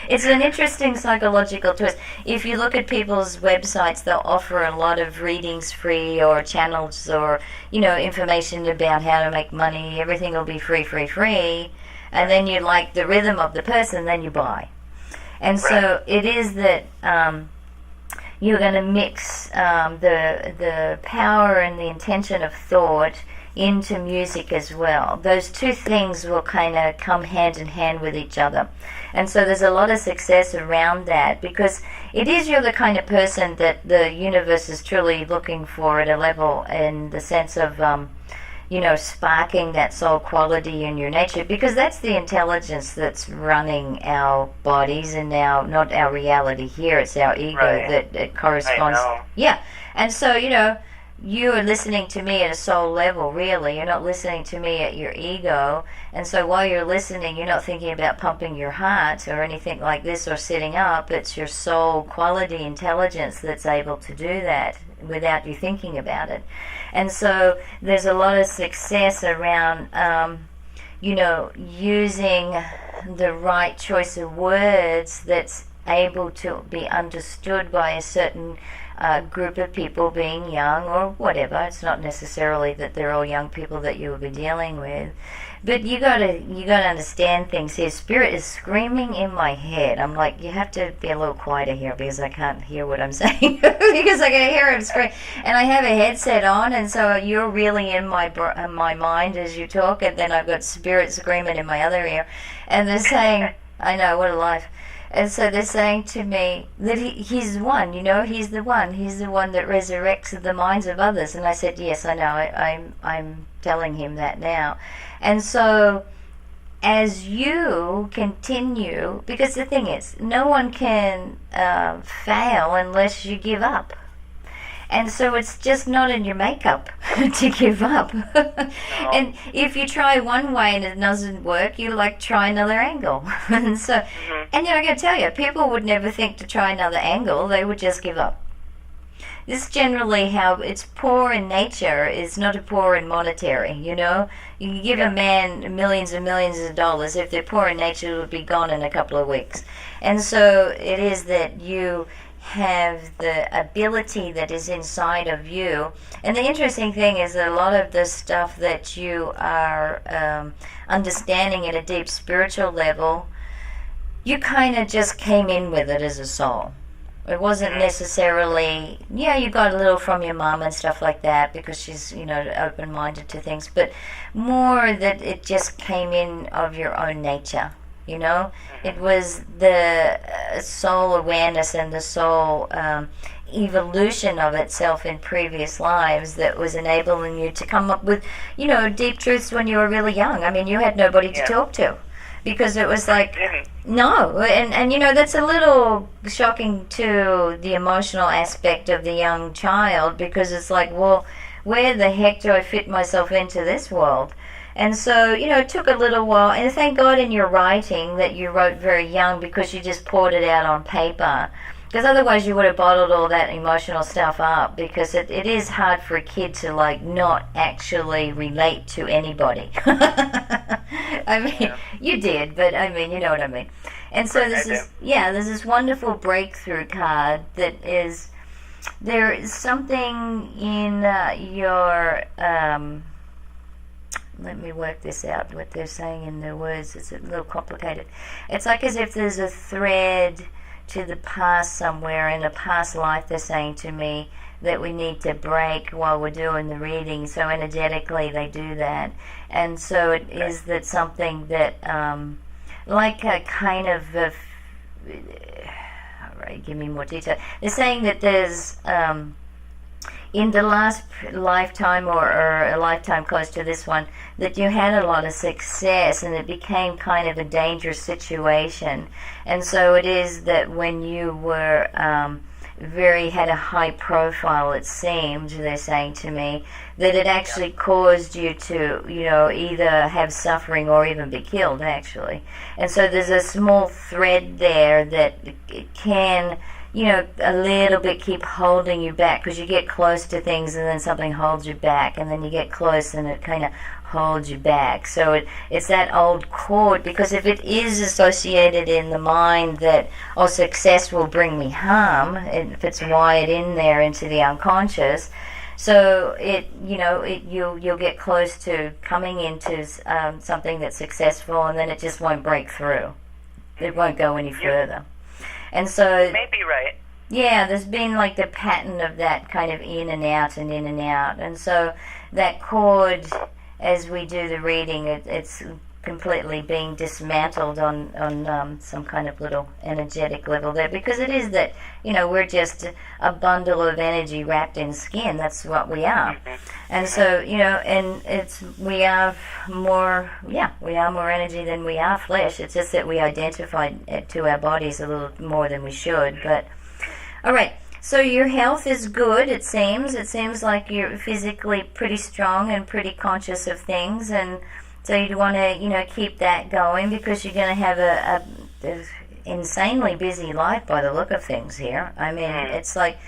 It's an interesting psychological twist. If you look at people's websites, they'll offer a lot of readings free, or channels, or information about how to make money. Everything will be free, free, free, and then you like the rhythm of the person, then you buy. And so it is that you're going to mix the power and the intention of thought into music as well. Those two things will kind of come hand in hand with each other. And so there's a lot of success around that, because you're the kind of person that the universe is truly looking for at a level, in the sense of sparking that soul quality in your nature, because that's the intelligence that's running our bodies and not our reality here. It's our ego that corresponds. Yeah. And so, you are listening to me at a soul level, really. You're not listening to me at your ego. And so while you're listening, you're not thinking about pumping your heart or anything like this, or sitting up. It's your soul quality intelligence that's able to do that without you thinking about it. And so there's a lot of success around, using the right choice of words that's able to be understood by a certain group of people, being young or whatever. It's not necessarily that they're all young people that you will be dealing with, but you gotta understand things here. Spirit is screaming in my head. I'm like, you have to be a little quieter here, because I can't hear what I'm saying because I can hear him scream, and I have a headset on, and so you're really in my mind as you talk, and then I've got Spirit screaming in my other ear, and they're saying, I know, what a life. And so they're saying to me that he's one, he's the one that resurrects the minds of others. And I said, yes, I know, I'm telling him that now. And so as you continue, because the thing is, no one can fail unless you give up. And so it's just not in your makeup to give up. And if you try one way and it doesn't work, you try another angle. And so, and I got to tell you, people would never think to try another angle. They would just give up. This is generally how it's poor in nature, is not a poor in monetary, You can give a man millions and millions of dollars. If they're poor in nature, it would be gone in a couple of weeks. And so it is that you have the ability that is inside of you. And the interesting thing is that a lot of the stuff that you are understanding at a deep spiritual level, you kind of just came in with it as a soul. It wasn't necessarily, you got a little from your mom and stuff like that, because she's, open-minded to things, but more that it just came in of your own nature. It was the soul awareness and the soul evolution of itself in previous lives that was enabling you to come up with, deep truths when you were really young. I mean, you had nobody to talk to, because it was like, no. And that's a little shocking to the emotional aspect of the young child, because it's like, well, where the heck do I fit myself into this world? And so, it took a little while, and thank God in your writing that you wrote very young, because you just poured it out on paper. Because otherwise you would have bottled all that emotional stuff up, because it is hard for a kid to, not actually relate to anybody. I mean, you did, but I mean, you know what I mean. And so there's this wonderful breakthrough card that is, there is something in your... let me work this out, what they're saying in their words. It's a little complicated. It's like as if there's a thread to the past somewhere, in a past life, they're saying to me, that we need to break while we're doing the reading. So energetically they do that. And so it is that something that, like a kind of, all right, give me more detail. They're saying that there's, in the last lifetime or a lifetime close to this one, that you had a lot of success and it became kind of a dangerous situation. And so it is that when you were had a high profile, it seemed, they're saying to me, that it actually caused you to, either have suffering or even be killed, actually. And so there's a small thread there that it can... a little bit keep holding you back, because you get close to things and then something holds you back, and then you get close and it kind of hold you back. So it's that old cord, because if it is associated in the mind that, oh, success will bring me harm, if it's wired in there into the unconscious, so you'll get close to coming into something that's successful, and then it just won't break through. It won't go any further. And so maybe right. Yeah, there's been like the pattern of that kind of in and out and in and out. And so that cord, as we do the reading, it's completely being dismantled on some kind of little energetic level there, because it is that, we're just a bundle of energy wrapped in skin. That's what we are. And so, and we are more energy than we are flesh. It's just that we identify it to our bodies a little more than we should. But all right, so your health is good, it seems. It seems like you're physically pretty strong and pretty conscious of things, and so you want to, keep that going, because you're going to have a insanely busy life by the look of things here. I mean, it's like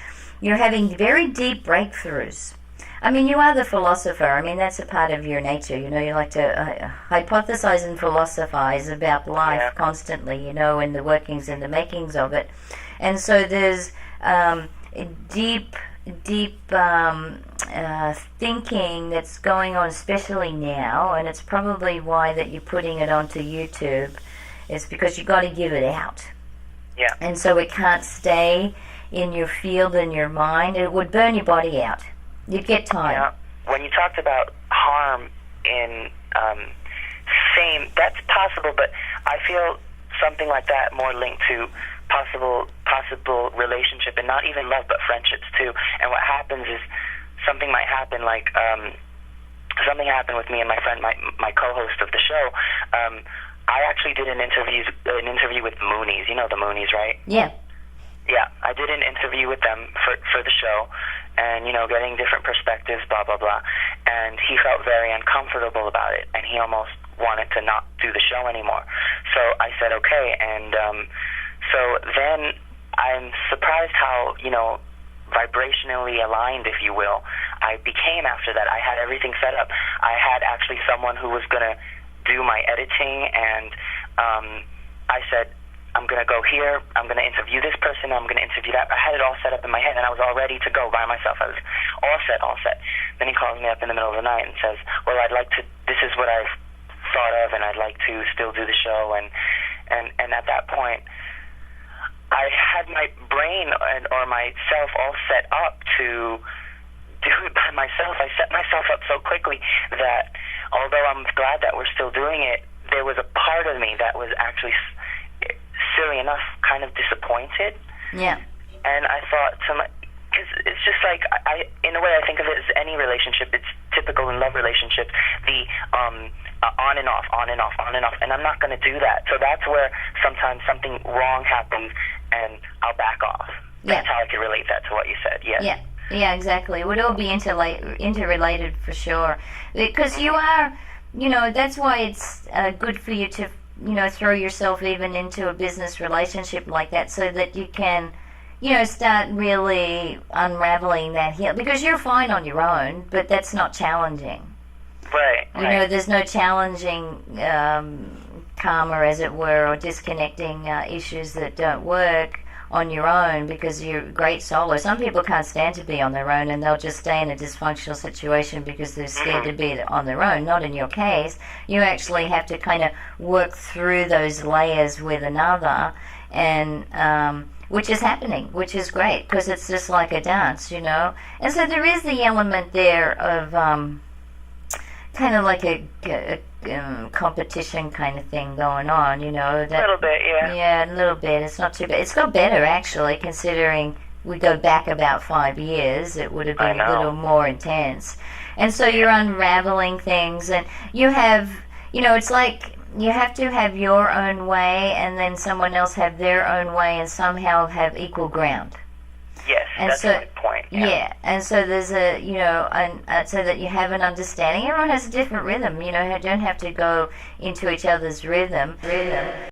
you're having very deep breakthroughs. I mean, you are the philosopher. I mean, that's a part of your nature. You like to hypothesize and philosophize about life constantly, and the workings and the makings of it. And so there's deep thinking that's going on, especially now, and it's probably why that you're putting it onto YouTube, is because you've got to give it out. Yeah. And so it can't stay in your field and your mind. It would burn your body out. You'd get tired. Yeah. When you talked about harm in fame, that's possible, but I feel something like that more linked to possible relationship, and not even love, but friendships too. And what happens is something might happen, like something happened with me and my friend, my co-host of the show. I actually did an interview with the Moonies. You know the Moonies, right? Yeah. Yeah, I did an interview with them for the show, and getting different perspectives, blah blah blah. And he felt very uncomfortable about it, and he almost wanted to not do the show anymore. So I said okay, and so then I'm surprised how, vibrationally aligned, if you will, I became after that. I had everything set up. I had actually someone who was going to do my editing, and I said, I'm going to go here, I'm going to interview this person, I'm going to interview that. I had it all set up in my head, and I was all ready to go by myself. I was all set. Then he calls me up in the middle of the night and says, well, this is what I've thought of, and I'd like to still do the show. And at that point, I had my brain or myself all set up to do it by myself. I set myself up so quickly that although I'm glad that we're still doing it, there was a part of me that was actually, silly enough, kind of disappointed. Yeah. And I thought because it's just like, in a way, I think of it as any relationship. It's typical in love relationships, the on and off, on and off, on and off, and I'm not going to do that. So that's where sometimes something wrong happens, and I'll back off. That's how I could relate that to what you said. Yes. Yeah, exactly. It would all be interrelated for sure, because you are, that's why it's good for you to, throw yourself even into a business relationship like that, so that you can, start really unraveling that heel, because you're fine on your own, but that's not challenging. Right. There's no challenging karma, as it were, or disconnecting issues that don't work on your own, because you're great solo. Some people can't stand to be on their own, and they'll just stay in a dysfunctional situation because they're scared to be on their own. Not in your case. You actually have to kind of work through those layers with another, and which is happening, which is great, because it's just like a dance, And so there is the element there of kind of like a competition kind of thing going on, that, a little bit, yeah. Yeah, a little bit. It's not too bad. It's got better, actually, considering we go back about 5 years. It would have been a little more intense. And so you're unraveling things, and you have, it's like you have to have your own way, and then someone else have their own way, and somehow have equal ground. Yes, and that's my point. Yeah, and so there's a, so that you have an understanding. Everyone has a different rhythm, you don't have to go into each other's rhythm.